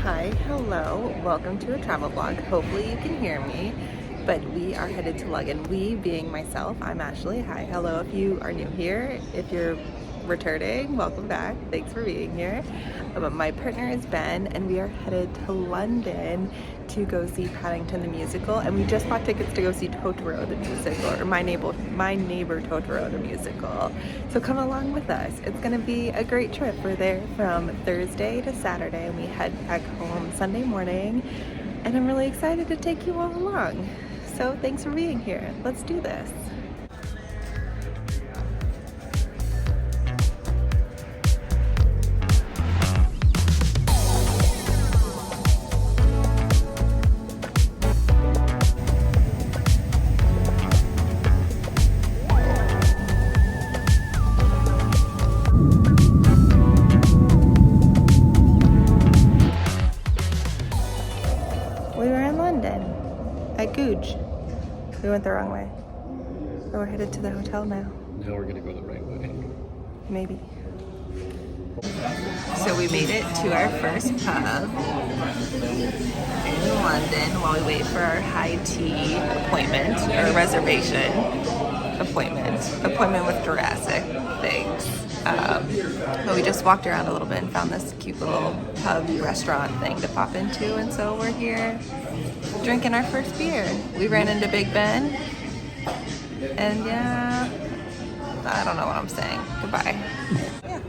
Hi, hello, welcome to a travel vlog. Hopefully you can hear me, but we are headed to London. We being myself, I'm Ashley. Hi, hello if you are new here. If you're returning, welcome back. Thanks for being here. My partner is Ben, and we are headed to London to go see Paddington the Musical, and we just bought tickets to go see Totoro the Musical, or My Neighbor Totoro the Musical. So come along with us. It's gonna be a great trip. We're there from Thursday to Saturday, and we head back home Sunday morning, and I'm really excited to take you all along. So thanks for being here. Let's do this. We were in London at Googe. We went the wrong way. But we're headed to the hotel now. Now we're gonna go the right way. Maybe. So we made it to our first pub in London while we wait for our high tea appointment, or reservation appointment with Jurassic things. But we just walked around a little bit and found this cute little pub restaurant thing to pop into, and so we're here drinking our first beer. We ran into Big Ben, and yeah, I don't know what I'm saying. Goodbye. Yeah.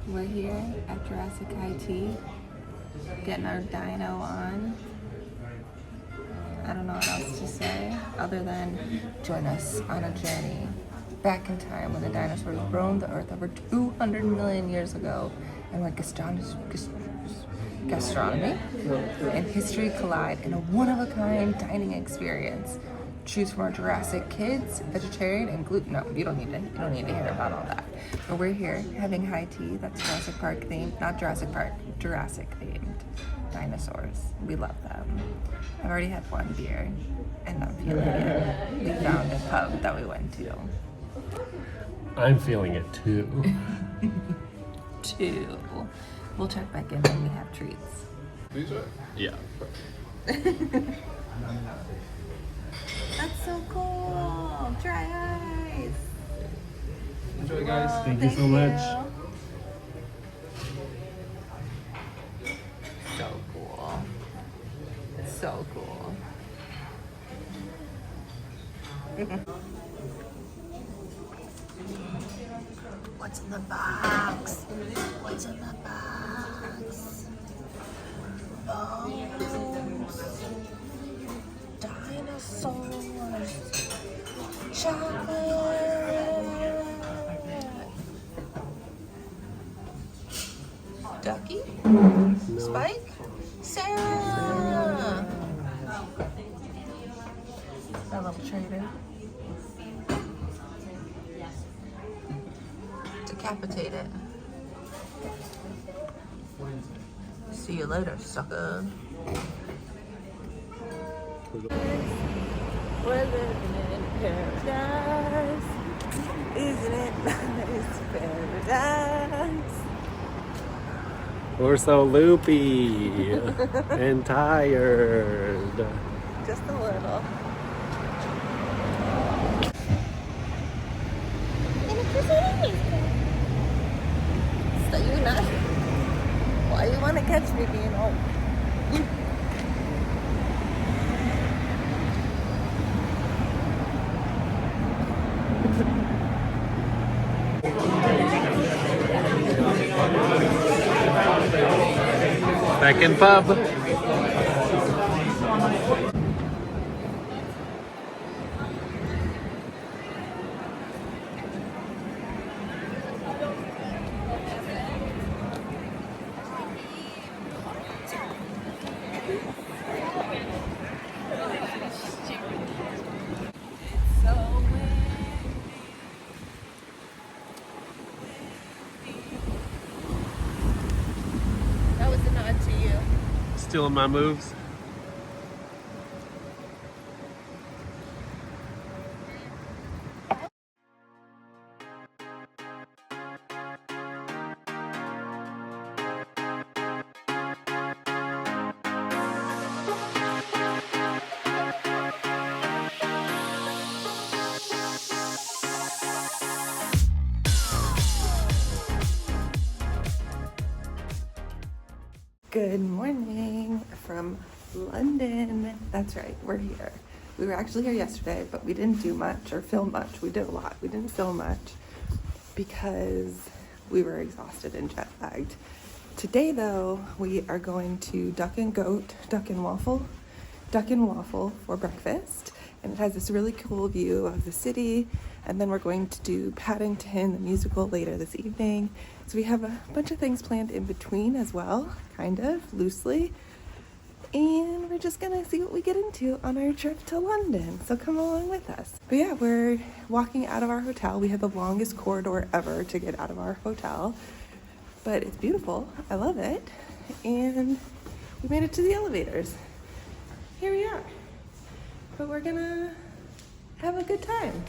We're here at Jurassic Tea, getting our dino on. I don't know what else to say other than join us on a journey back in time when the dinosaurs roamed the earth over 200 million years ago, and where gastronomy and history collide in a one-of-a-kind dining experience. Choose from our Jurassic Kids, vegetarian, and gluten. No, you don't need to hear about all that. But we're here having high tea. That's Jurassic Park themed, not Jurassic Park, Jurassic themed dinosaurs. We love them. I've already had one beer, and I'm feeling it. We found a pub that we went to. I'm feeling it too. Two. We'll check back in when we have treats. These are? Yeah. That's so cool. Try ice. Enjoy, guys. Oh, Thank you so much. So cool. So cool. What's in the box? What's in the box? Bones. Dinosaurs. Chocolate. Ducky? No. Spike? Sarah! That little trader. Decapitate it. See you later, sucker. We're living in paradise. Isn't it nice? Paradise. We're so loopy and tired. Just a little. So you not? Why you want to catch me being old? Back in pub. That was a nod to you. Stealing my moves. Good morning from London. That's right, we're here. We were actually here yesterday, but we didn't do much or film much. We did a lot. We didn't film much because we were exhausted and jet lagged. Today, though, we are going to Duck and Waffle for breakfast. And it has this really cool view of the city. And then we're going to do Paddington the Musical later this evening. So we have a bunch of things planned in between as well, kind of loosely. And we're just gonna see what we get into on our trip to London. So come along with us. But yeah, we're walking out of our hotel. We have the longest corridor ever to get out of our hotel. But it's beautiful, I love it. And we made it to the elevators. Here we are. But we're gonna have a good time.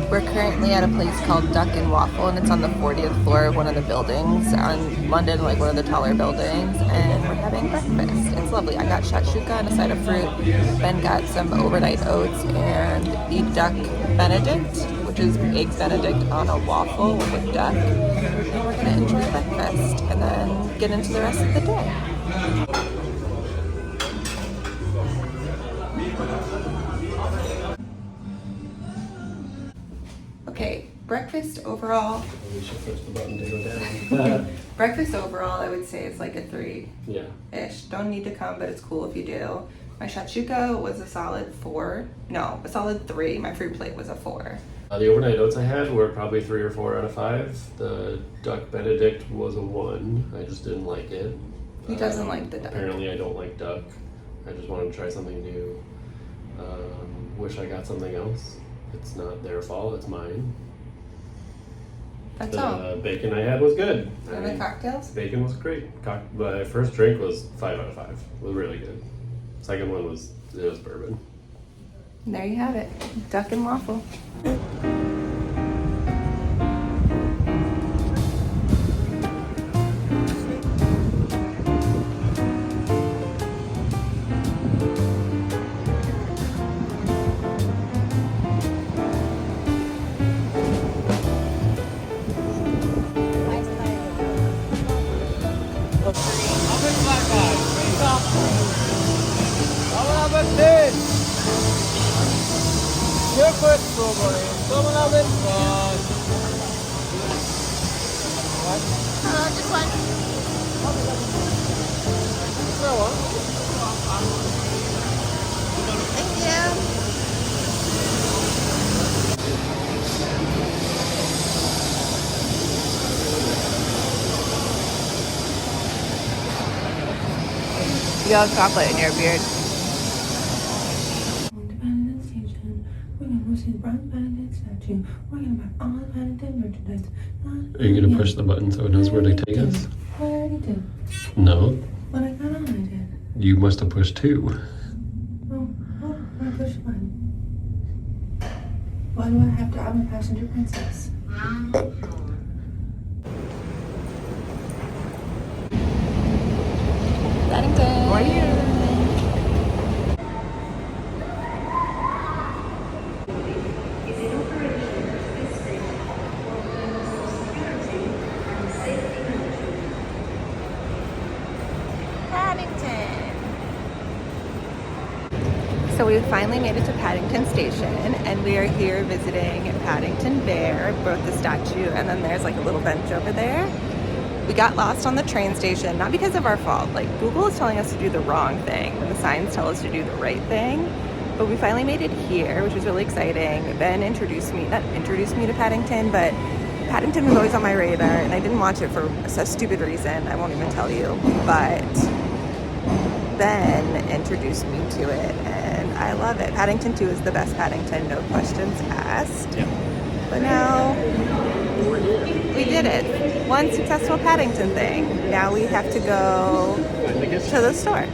We're currently at a place called Duck and Waffle, and it's on the 40th floor of one of the buildings on London, like one of the taller buildings, and we're having breakfast. It's lovely. I got shakshuka and a side of fruit. Ben got some overnight oats and the duck benedict, which is eggs benedict on a waffle with duck. And we're gonna enjoy breakfast and then get into the rest of the day. Okay, breakfast overall. We should push the button to go down. Breakfast overall, I would say it's like a 3-ish. Yeah. Don't need to come, but it's cool if you do. My shakshuka was a solid 4. No, a solid 3. My fruit plate was a 4. The overnight oats I had were probably 3 or 4 out of 5. The duck benedict was a 1. I just didn't like it. He doesn't like the duck. Apparently I don't like duck. I just wanted to try something new. Wish I got something else. It's not their fault, it's mine. That's all. The bacon I had was good. And the cocktails? Bacon was great. My first drink was 5 out of 5. It was really good. Second one was bourbon. And there you have it. Duck and waffle. Just one. Thank you. You have chocolate in your beard. Are you gonna push the button so it knows where to take us? I already did. No. When I got on, I did. You must have pushed 2. Oh, I pushed one. Why do I have to? I'm a passenger princess. Paddington. How are you? Paddington. So we finally made it to Paddington Station, and we are here visiting Paddington Bear, both the statue and then there's like a little bench over there. We got lost on the train station, not because of our fault. Like, Google is telling us to do the wrong thing when the signs tell us to do the right thing. But we finally made it here, which was really exciting. Ben not introduced me to Paddington, but Paddington was always on my radar, and I didn't watch it for a stupid reason. I won't even tell you. But Ben introduced me to it, and I love it. Paddington 2 is the best Paddington, no questions asked. Yeah. But now we did it. One successful Paddington thing. Now we have to go to the store.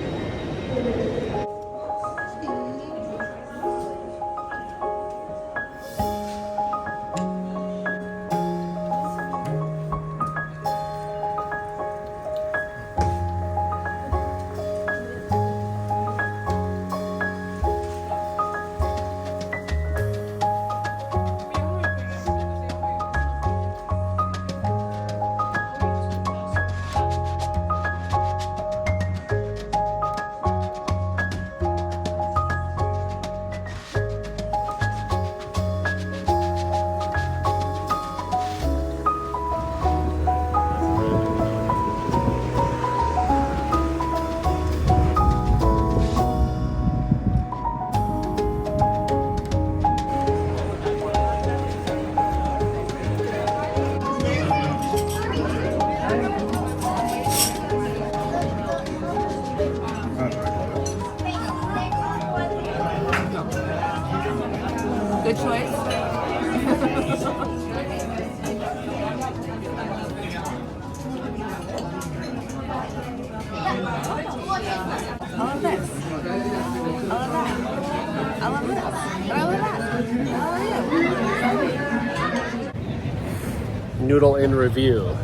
Good choice. I love this. I love that. I love this. I love that. Noodle Inn review.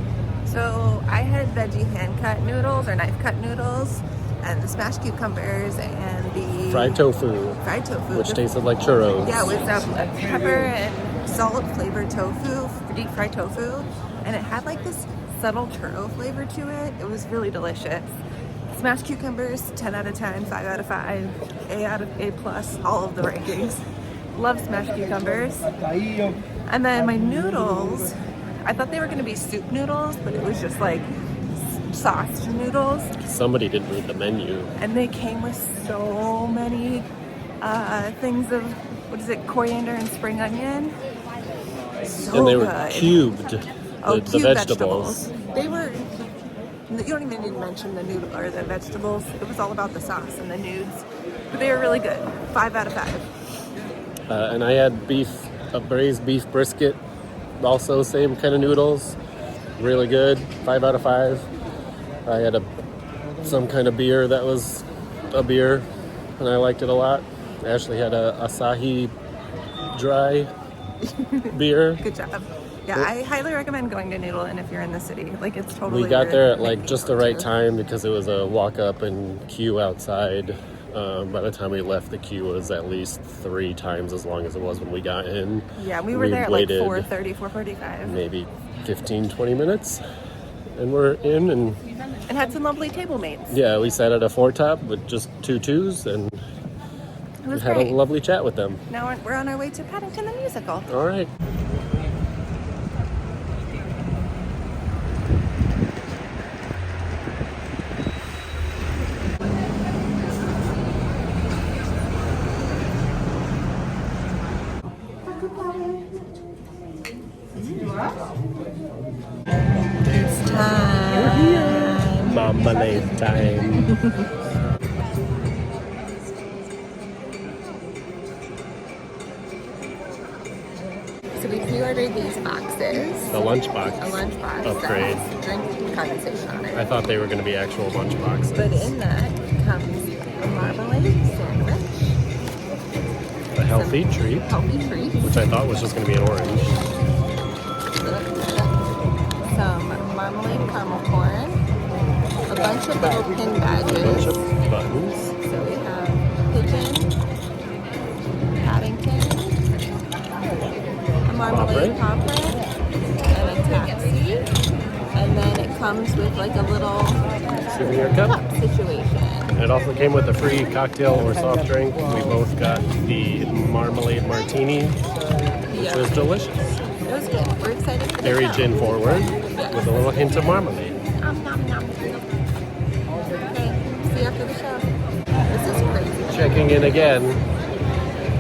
So I had veggie hand cut noodles or knife cut noodles, and the smashed cucumbers and the Fried tofu, which tasted like churros. Yeah, with pepper and salt flavored tofu, deep fried tofu, and it had like this subtle churro flavor to it. It was really delicious. Smashed cucumbers, 10 out of 10, 5 out of 5, A out of A plus, all of the rankings. Love smashed cucumbers. And then my noodles, I thought they were gonna be soup noodles, but it was just like sauce noodles. Somebody didn't read the menu. And they came with so many things of, coriander and spring onion. So and they good. were cubed, the Cubed vegetables. They were, you don't even need to mention the noodle or the vegetables. It was all about the sauce and the nudes. But they were really good. 5 out of 5. And I had a braised beef brisket, also same kind of noodles. Really good, 5 out of 5. I had some kind of beer that was a beer, and I liked it a lot. Ashley had a Asahi dry beer. Good job. Yeah, I highly recommend going to Noodle Inn if you're in the city. Like, it's totally. We got there at like just the right time because it was a walk up and queue outside. By the time we left, the queue was at least 3 times as long as it was when we got in. Yeah, we were there at like 4:30, 4:45. Maybe 15, 20 minutes. And we're in and had some lovely table mates. Yeah, we sat at a 4-top with just 2 twos and It was had great. a lovely chat with them. Now we're on our way to Paddington the Musical. All right. It's time. Marmalade time. So we pre-ordered these boxes. The lunchbox. A lunchbox upgrade. that has drink condensation on it. I thought they were going to be actual lunchboxes. But in that comes a marmalade sandwich. A healthy treat. Healthy treats. Which I thought was just going to be an orange. Some marmalade caramel corn. A bunch of little pin badges. A bunch of buttons. So we have pigeon, Paddington, a marmalade popper, and a taxi. And then it comes with like a little Souvenir cup. situation. it also came with a free cocktail or soft drink. We both got the marmalade martini, which was delicious. It was good. We're excited for the Very show. gin forward with a little hint of marmalade. Nom, nom, nom. Okay, see you after the show. This is crazy. Checking in again.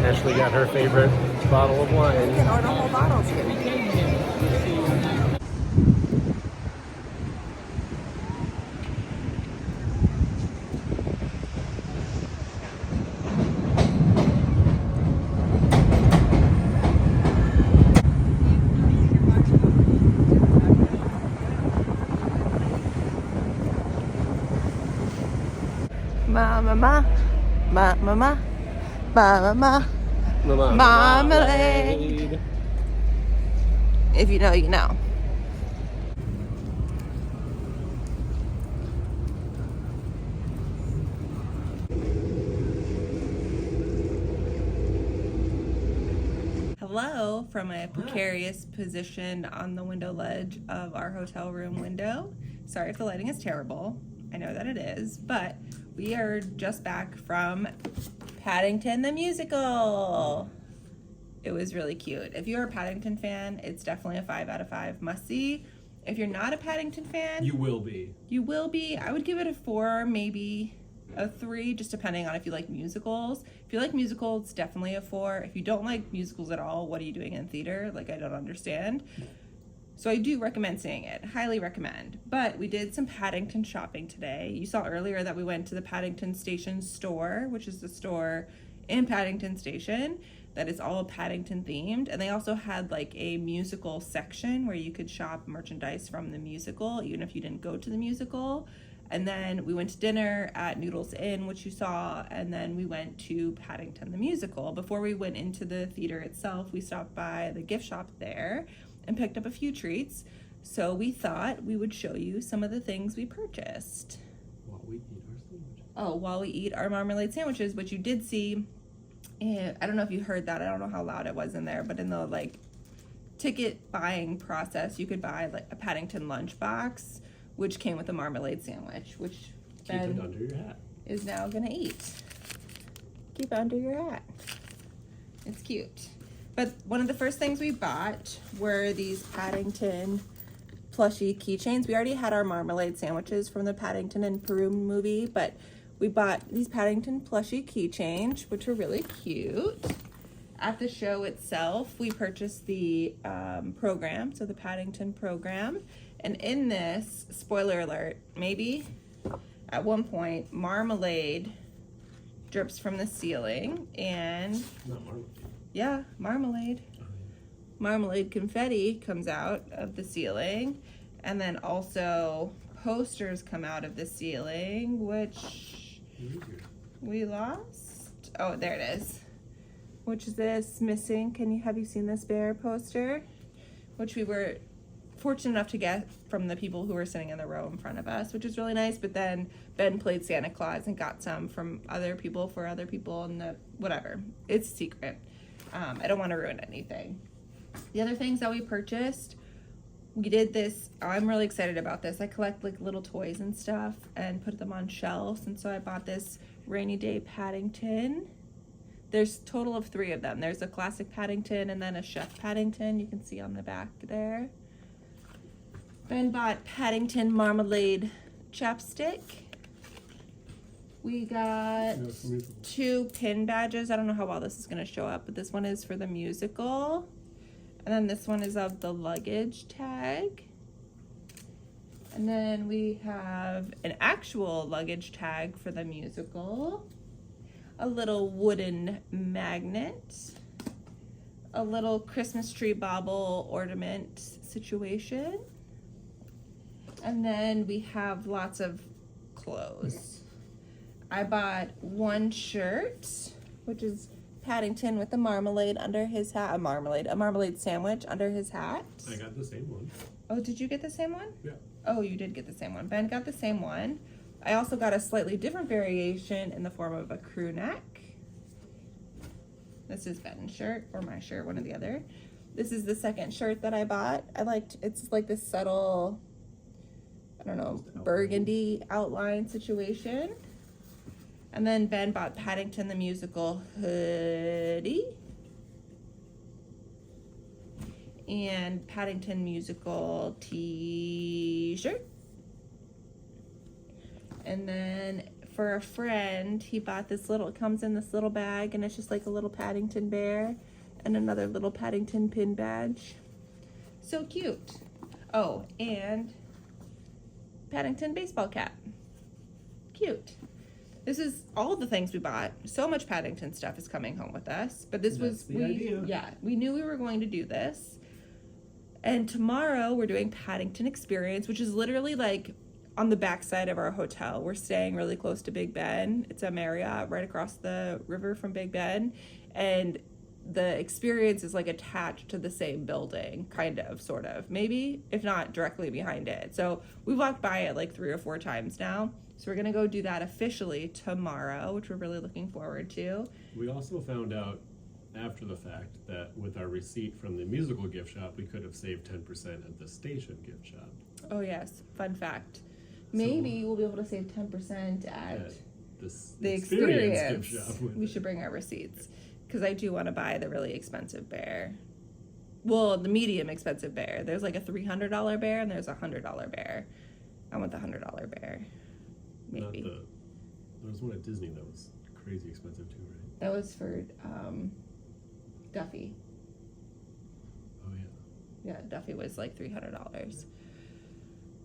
Ashley got her favorite bottle of You wine. can order whole bottles here. Mama. Marmalade. If you know, you know. Hello from a precarious position on the window ledge of our hotel room window. Sorry if the lighting is terrible. I know that it is, but we are just back from Paddington the Musical. It was really cute. If you're a Paddington fan, it's definitely a 5 out of 5 must-see. If you're not a Paddington fan, You will be. you will be. I would give it a 4, maybe a 3, just depending on if you like musicals. If you like musicals, it's definitely a 4. If you don't like musicals at all, what are you doing in theater? Like, I don't understand. So I do recommend seeing it. Highly recommend. But we did some Paddington shopping today. You saw earlier that we went to the Paddington Station store, which is the store in Paddington Station that is all Paddington themed. And they also had like a musical section where you could shop merchandise from the musical, even if you didn't go to the musical. And then we went to dinner at Noodles Inn, which you saw, and then we went to Paddington the Musical. Before we went into the theater itself, we stopped by the gift shop there and picked up a few treats. So we thought we would show you some of the things we purchased. While we eat our sandwich. Oh, while we eat our marmalade sandwiches, which you did see. And I don't know if you heard that. I don't know how loud it was in there, but in the like ticket buying process, you could buy like a Paddington lunchbox, which came with a marmalade sandwich, which Keep it under your hat. is now gonna eat. Keep it under your hat. It's cute. But one of the first things we bought were these Paddington plushie keychains. We already had our marmalade sandwiches from the Paddington and Peru movie, but we bought these Paddington plushie keychains, which are really cute. At the show itself, we purchased the program, so the Paddington program. And in this, spoiler alert, maybe at one point, marmalade drips from the ceiling, and Not marmalade. yeah, marmalade. Marmalade confetti comes out of the ceiling, and then also posters come out of the ceiling, which we lost. Oh, there it is. Which is this missing? Have you seen this bear poster? Which we were fortunate enough to get from the people who were sitting in the row in front of us, which is really nice. But then Ben played Santa Claus and got some from other people for other people, and whatever. It's a secret. I don't want to ruin anything. The other things that we purchased, we did this. I'm really excited about this. I collect like little toys and stuff and put them on shelves, and so I bought this Rainy Day Paddington. There's a total of 3 of them. There's a classic Paddington and then a Chef Paddington. You can see on the back there. Ben bought Paddington marmalade chapstick. We got 2 pin badges. I don't know how well this is going to show up, but this one is for the musical. And then this one is of the luggage tag. And then we have an actual luggage tag for the musical. A little wooden magnet. A little Christmas tree bauble ornament situation. And then we have lots of clothes. I bought 1 shirt, which is Paddington with the marmalade under his hat. A marmalade sandwich under his hat. I got the same one. Oh, did you get the same one? Yeah. Oh, you did get the same one. Ben got the same one. I also got a slightly different variation in the form of a crew neck. This is Ben's shirt, or my shirt, one or the other. This is the second shirt that I bought. It's like this subtle, I don't know, burgundy outline situation. And then Ben bought Paddington the Musical hoodie. And Paddington Musical t-shirt. And then for a friend, he bought this little, it comes in this little bag, and it's just like a little Paddington bear and another little Paddington pin badge. So cute. Oh, and Paddington baseball cap. Cute. This is all the things we bought. So much Paddington stuff is coming home with us. But this was the idea. Yeah, we knew we were going to do this. And tomorrow we're doing Paddington Experience, which is literally like on the backside of our hotel. We're staying really close to Big Ben. It's a Marriott right across the river from Big Ben. And the experience is like attached to the same building, kind of, sort of, maybe, if not directly behind it. So we walked by it like 3 or 4 times now. So we're gonna go do that officially tomorrow, which we're really looking forward to. We also found out after the fact that with our receipt from the musical gift shop, we could have saved 10% at the station gift shop. Oh yes, fun fact. Maybe we'll be able to save 10% at the experience gift shop. We should bring our receipts, because I do want to buy the really expensive bear. Well, the medium expensive bear. There's like a $300 bear and there's a $100 bear. I want the $100 bear. Maybe. There was one at Disney that was crazy expensive too, right? That was for Duffy. Oh yeah. Yeah, Duffy was like $300.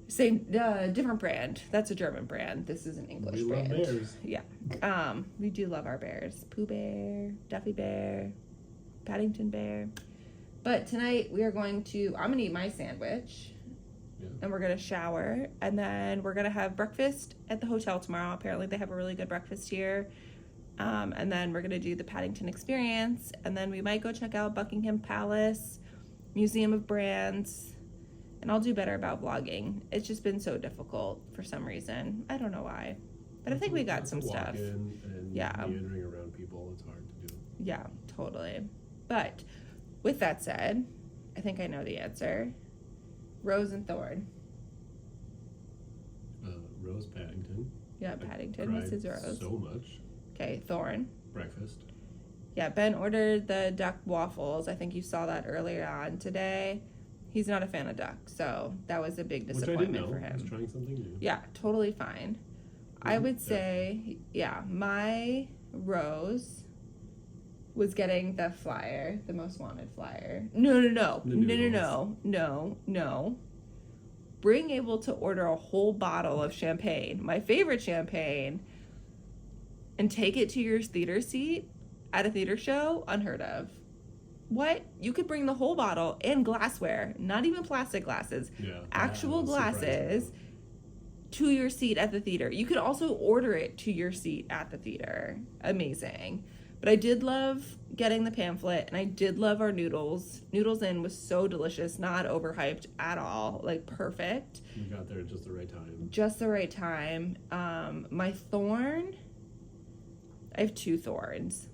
Same, different brand. That's a German brand. This is an English brand. We love bears. Yeah. We do love our bears. Pooh Bear, Duffy Bear, Paddington Bear. But tonight we are I'm gonna eat my sandwich. Yeah. And we're gonna shower, and then we're gonna have breakfast at the hotel tomorrow. Apparently they have a really good breakfast here. And then we're gonna do the Paddington Experience, and then we might go check out Buckingham Palace, Museum of Brands, and I'll do better about vlogging. It's just been so difficult for some reason. I don't know why, but I think we got some stuff. Yeah. Meandering around people, it's hard to do. Yeah, totally. But with that said, I think I know the answer. Rose and Thorn. Rose Paddington. Yeah, Paddington. This is Rose. So much. Okay, Thorn. Breakfast. Yeah, Ben ordered the duck waffles. I think you saw that earlier on today. He's not a fan of duck, so that was a big disappointment for him. I was trying something new. Yeah, totally fine. I would say, yeah, my Rose was getting the flyer, the most wanted flyer. No. Being able to order a whole bottle of champagne, my favorite champagne, and take it to your theater seat at a theater show, unheard of. What? You could bring the whole bottle and glassware, not even plastic glasses, actual glasses, to your seat at the theater. You could also order it to your seat at the theater. Amazing. But I did love getting the pamphlet, and I did love our noodles. Noodles Inn was so delicious, not overhyped at all, like perfect. You got there at just the right time. Just the right time. My thorn, I have 2 thorns.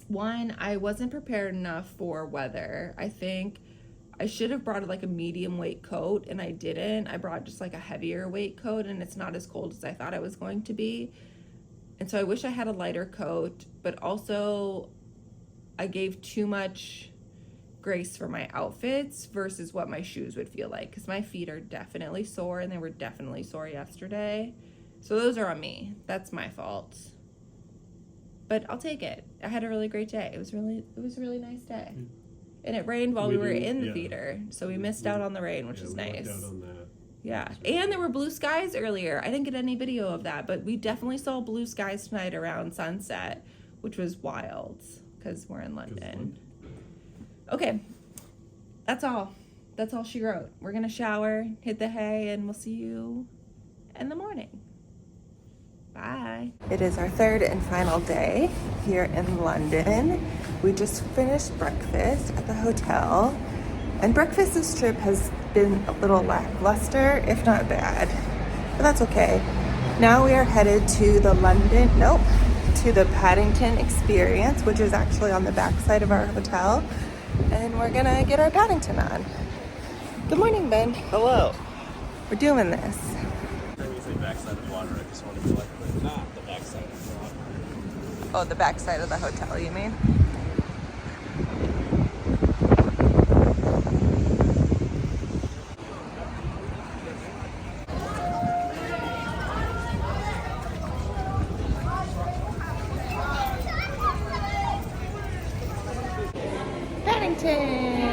One, I wasn't prepared enough for weather. I think I should have brought like a medium weight coat, and I didn't. I brought just like a heavier weight coat, and it's not as cold as I thought it was going to be. And so I wish I had a lighter coat, but also I gave too much grace for my outfits versus what my shoes would feel like, because my feet are definitely sore, and they were definitely sore yesterday. So those are on me. That's my fault. But I'll take it. I had a really great day. It was a really nice day. And it rained while we were in the theater, so we missed out on the rain, which is nice. Out on that. Yeah, and there were blue skies earlier. I didn't get any video of that, but we definitely saw blue skies tonight around sunset, which was wild because we're in London. Okay, that's all. That's all she wrote. We're gonna shower, hit the hay, and we'll see you in the morning. Bye. It is our 3rd and final day here in London. We just finished breakfast at the hotel, and breakfast this trip has been a little lackluster, if not bad, but that's okay. Now we are headed to the Paddington Experience, which is actually on the backside of our hotel, and we're gonna get our Paddington on. Good morning, Ben. Hello. We're doing this. When you say backside of water, I just want to be like, but not the backside of water. Oh, the back side of the hotel, you mean? Paddington!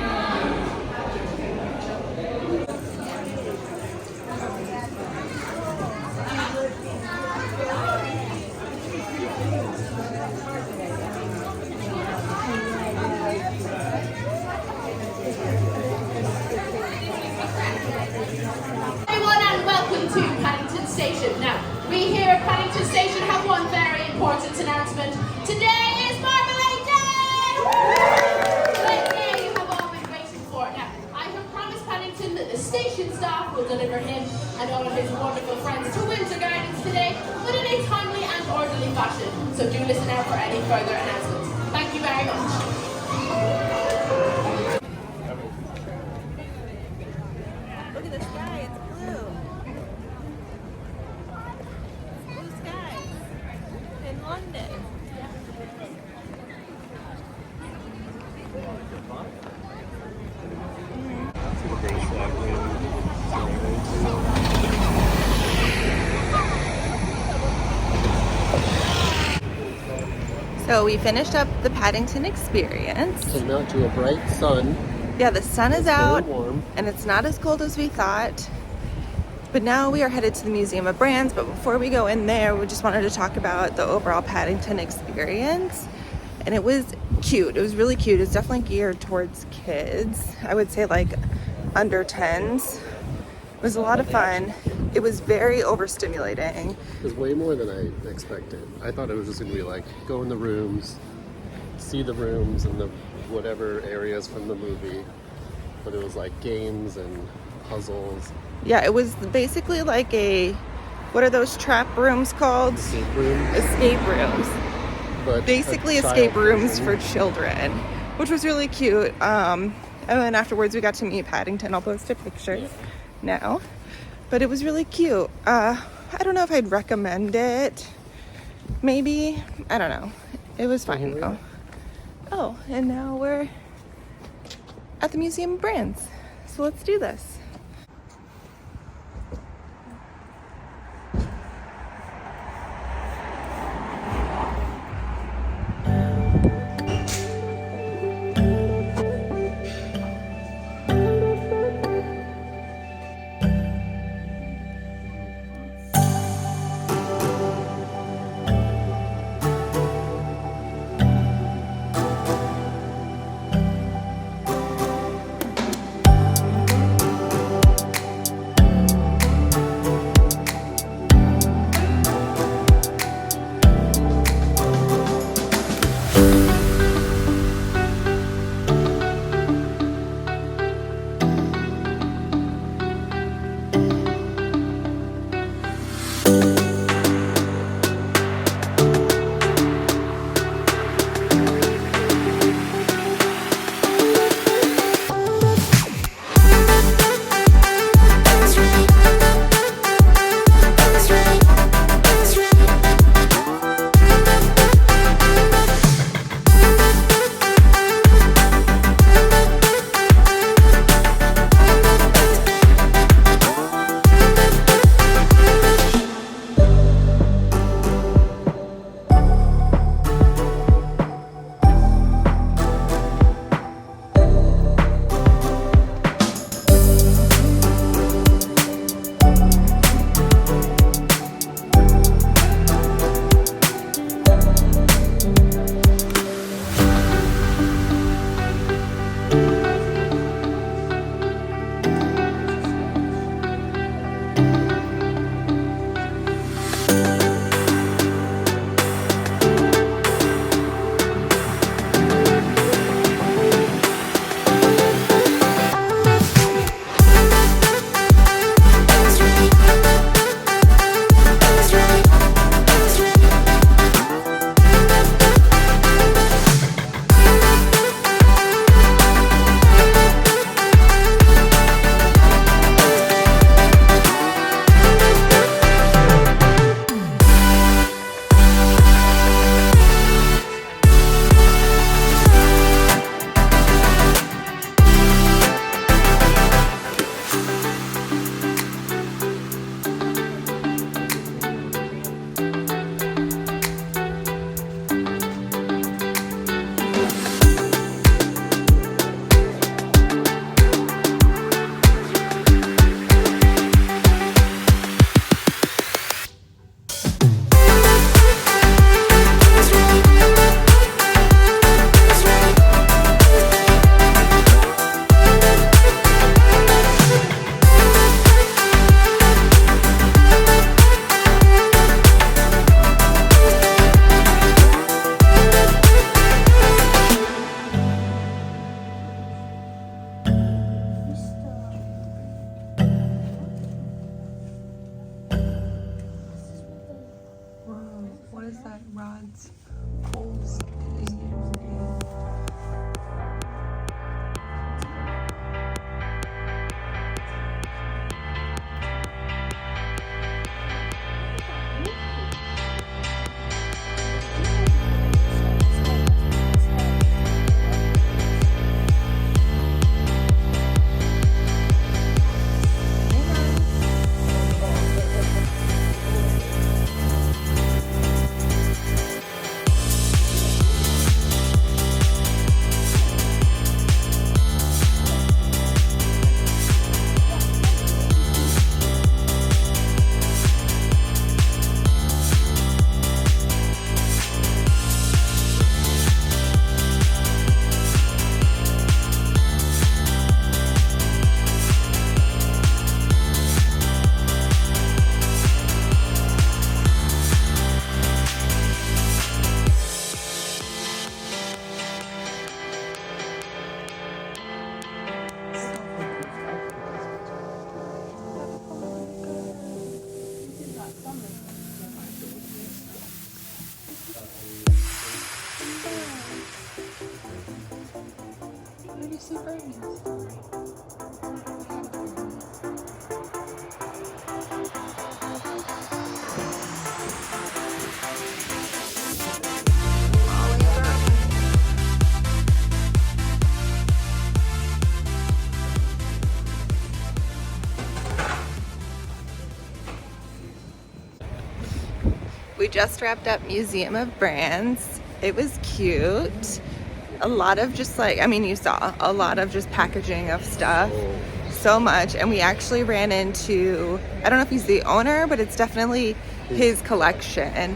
Everyone and welcome to Paddington Station. Now, we here at Paddington Station have one very important announcement. Today is Marmalade Day! The day you have all been waiting for. Now, I have promised Paddington that the station staff will deliver him and all of his wonderful friends to Winter Gardens today, but in a timely and orderly fashion. So do listen out for any further announcements. Thank you very much. Look at the sky, it's blue. Blue skies in London. So we finished up the Paddington experience. Came out to a bright sun. Yeah, the sun is It's very out warm. and it's not as cold as we thought. But now we are headed to the Museum of Brands. But before we go in there, we just wanted to talk about the overall Paddington experience. And it was cute. It was really cute. It's definitely geared towards kids. I would say like under 10s. It was a lot of fun. It was very overstimulating. It was way more than I expected. I thought it was just gonna be like go in the rooms, see the rooms and the whatever areas from the movie, but it was like games and puzzles. Yeah, it was basically like a, what are those trap rooms called? Escape room, Escape rooms. but Basically a child escape rooms version. for children, which was really cute. And then afterwards we got to meet Paddington. I'll post a picture now. But it was really cute. I don't know if I'd recommend it. Maybe. I don't know. It was fine though. Oh, and now we're at the Museum of Brands. So let's do this. adds holes in the memory. Where do you see birds? We just wrapped up Museum of Brands. It was cute. A lot of just like, I mean, you saw a lot of just packaging of stuff. So much. And we actually ran into, I don't know if he's the owner, but it's definitely his collection.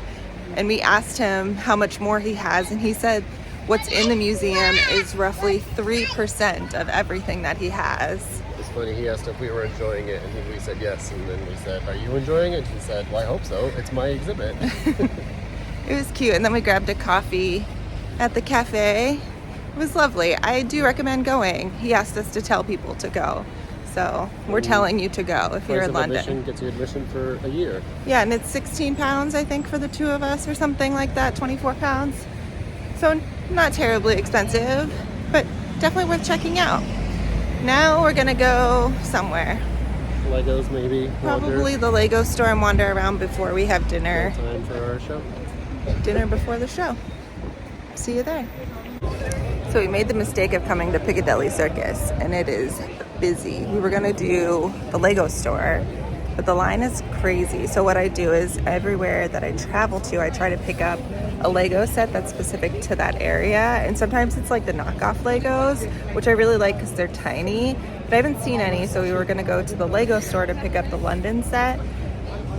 And we asked him how much more he has, and he said what's in the museum is roughly 3% of everything that he has. It's funny, he asked if we were enjoying it, and we said yes, and then we said, are you enjoying it? And he said, well, I hope so. It's my exhibit. It was cute. And then we grabbed a coffee at the cafe. It was lovely. I do recommend going. He asked us to tell people to go. So we're telling you to go if you're in London. Admission gets you admission for a year. Yeah, and it's 16 pounds, I think, for the two of us or something like that, 24 pounds. So not terribly expensive, but definitely worth checking out. Now we're gonna go somewhere. Legos maybe. Probably the Lego store and wander around before we have dinner. Time for our show. Dinner before the show. See you there. So we made the mistake of coming to Piccadilly Circus, and it is busy. We were gonna do the Lego store, but the line is crazy. So what I do is everywhere that I travel to, I try to pick up a Lego set that's specific to that area. And sometimes it's like the knockoff Legos, which I really like because they're tiny, but I haven't seen any. So we were gonna go to the Lego store to pick up the London set,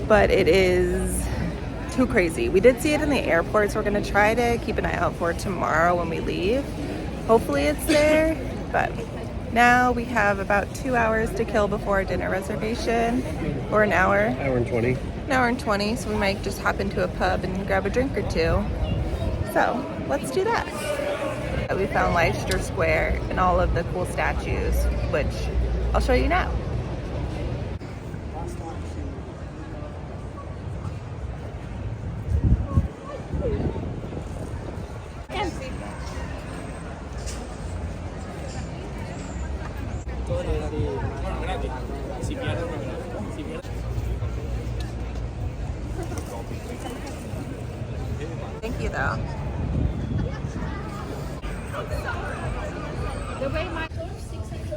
but it is too crazy. We did see it in the airport, so we're gonna try to keep an eye out for it tomorrow when we leave. Hopefully it's there, but now we have about 2 hours to kill before our dinner reservation, or an hour. Hour and 20. An hour and 20, so we might just hop into a pub and grab a drink or two. So let's do that. We found Leicester Square and all of the cool statues, which I'll show you now. Thank you though.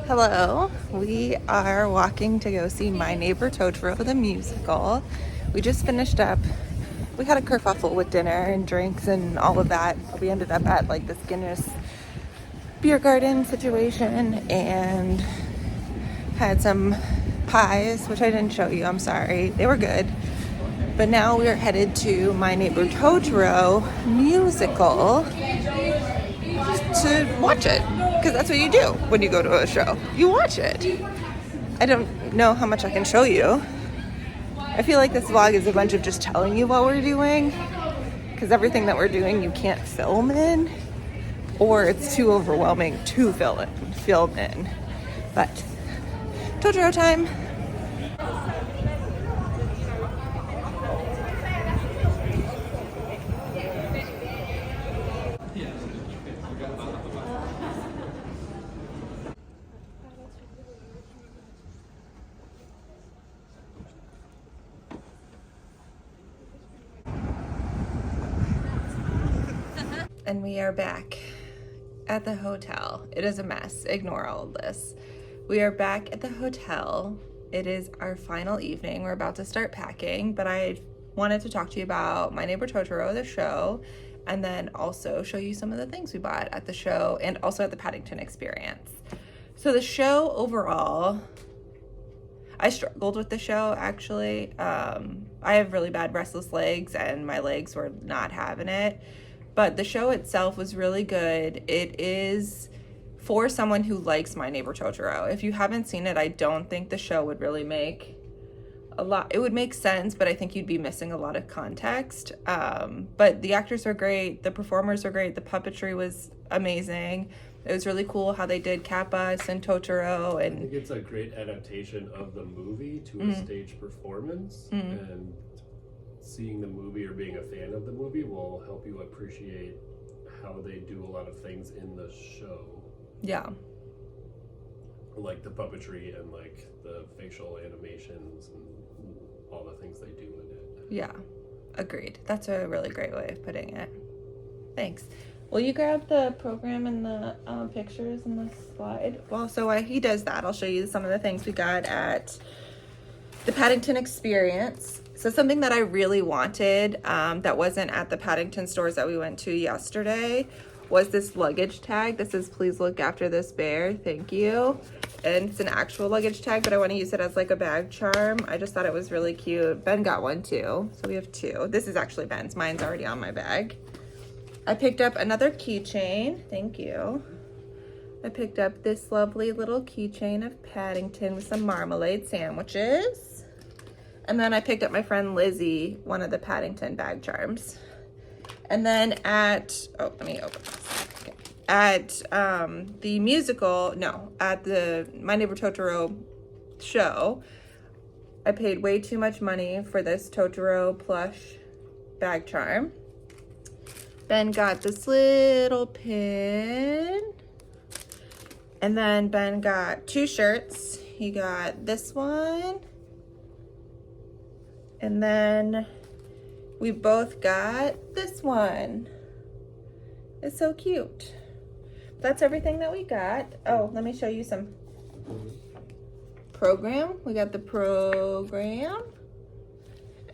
Hello, we are walking to go see My Neighbor Totoro the Musical. We just finished up. We had a kerfuffle with dinner and drinks and all of that. We ended up at like this Guinness beer garden situation and had some pies, which I didn't show you, I'm sorry. They were good. But now we are headed to My Neighbor Totoro Musical to watch it, because that's what you do when you go to a show. You watch it. I don't know how much I can show you. I feel like this vlog is a bunch of just telling you what we're doing, because everything that we're doing you can't film in, or it's too overwhelming to film in. But Totoro time. and we are back at the hotel. It is a mess. Ignore all of this. We are back at the hotel. It is our final evening. We're about to start packing, but I wanted to talk to you about My Neighbor Totoro, the show, and then also show you some of the things we bought at the show and also at the Paddington experience. So the show overall, I struggled with the show actually. I have really bad restless legs and my legs were not having it. But the show itself was really good. It is for someone who likes My Neighbor Totoro. If you haven't seen it, I don't think the show would really make a lot. It would make sense, but I think you'd be missing a lot of context. But the actors are great. The performers are great. The puppetry was amazing. It was really cool how they did Kappa and Totoro. And I think it's a great adaptation of the movie to a stage performance. And seeing the movie or being a fan of the movie will help you appreciate how they do a lot of things in the show. Yeah. Like the puppetry and like the facial animations and all the things they do in it. Yeah, agreed. That's a really great way of putting it. Thanks. Will you grab the program and the pictures and the slide? Well, so while he does that, I'll show you some of the things we got at the Paddington experience. So something that I really wanted that wasn't at the Paddington stores that we went to yesterday was this luggage tag. This is "Please look after this bear, thank you." And it's an actual luggage tag, but I want to use it as like a bag charm. I just thought it was really cute. Ben got one too, so we have two. This is actually Ben's. Mine's already on my bag. I picked up another keychain. Thank you. I picked up this lovely little keychain of Paddington with some marmalade sandwiches. And then I picked up my friend Lizzie, one of the Paddington bag charms. And then at, oh, let me open this. Okay. At the musical, no, at the My Neighbor Totoro show, I paid way too much money for this Totoro plush bag charm. Ben got this little pin. And then Ben got two shirts. He got this one. And then we both got this one. It's so cute. That's everything that we got. Oh, let me show you some program. We got the program.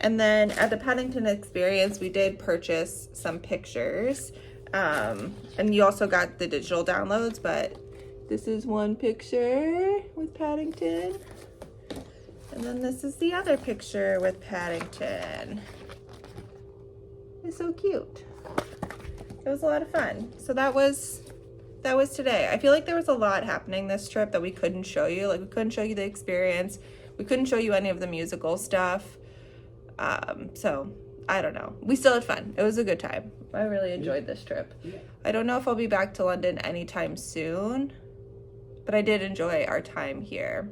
And then at the Paddington experience, we did purchase some pictures. And you also got the digital downloads, but this is one picture with Paddington. And then this is the other picture with Paddington. It's so cute. It was a lot of fun. So that was today. I feel like there was a lot happening this trip that we couldn't show you. Like we couldn't show you the experience. We couldn't show you any of the musical stuff. So I don't know. We still had fun. It was a good time. I really enjoyed this trip. I don't know if I'll be back to London anytime soon, but I did enjoy our time here.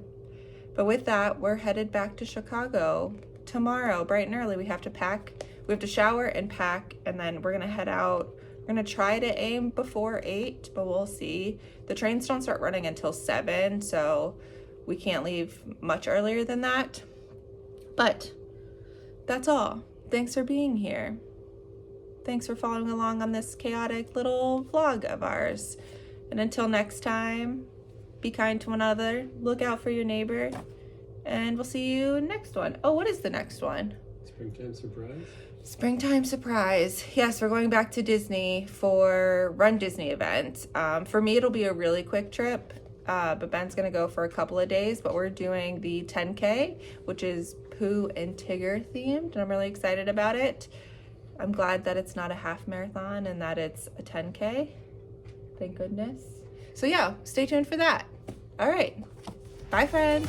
But with that, we're headed back to Chicago tomorrow, bright and early. We have to pack. We have to shower and pack, and then we're gonna head out. We're gonna try to aim before 8, but we'll see. The trains don't start running until 7, so we can't leave much earlier than that. But that's all. Thanks for being here. Thanks for following along on this chaotic little vlog of ours. And until next time, be kind to one another, look out for your neighbor, and we'll see you next one. Oh, what is the next one? Springtime surprise? Springtime surprise. Yes, we're going back to Disney for Run Disney event. For me, it'll be a really quick trip, but Ben's gonna go for a couple of days, but we're doing the 10K, which is Pooh and Tigger themed, and I'm really excited about it. I'm glad that it's not a half marathon and that it's a 10K. Thank goodness. So yeah, stay tuned for that. All right. Bye, friends.